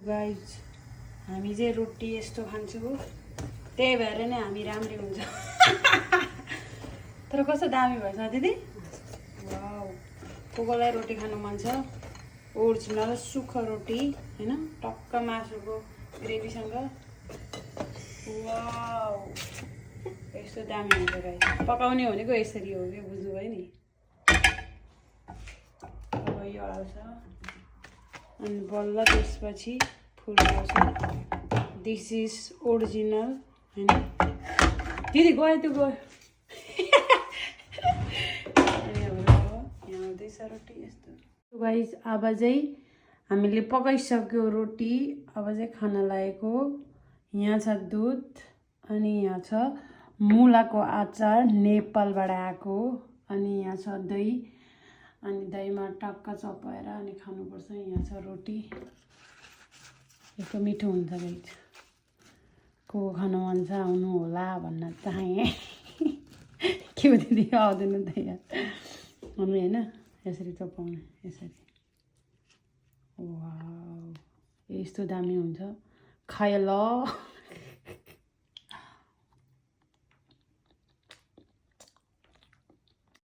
guys हामी चाहिँ रोटी यस्तो खान्छौँ त्यही भएर नै हामी राम्री हुन्छ तर कस्तो दामी भएछ दिदी वाउ कोकोलाई रोटी खानु मन छ ओरिजिनल सुक्खा रोटी हैन टक्क मासुको ग्रेभीसँग वाउ यस्तो दामी हुन्छ गाइज पकाउने भनेको यसरी हो के बुझ्नुभयो नि अब यो आउँछ अनि बल्ल त्यसपछि फुल आउँछ दिस इज ओरिजिनल हैन दिदी गयो त्यो गयो यहाँ आउँदैछ रोटी यस्तो गाइस अब चाहिँ हामीले पकाइसक्यो रोटी अब चाहिँ खान लागेको यहाँ छ दुध अनि यहाँ छ मुलाको अचार नेपालबाट आएको अनि यहाँ छ दही अनि दहीमा टक्क चपाएर अनि खानुपर्छ यहाँ छ रोटी यस्तो मिठो हुन्छ गाइस को खान मन छ आउनु होला भन्न चाहे के हो दिदी आउँदैन त यहाँ आउनु होइन यसरी चपाउने यसरी वाउ यस्तो दामी हुन्छ खायो ल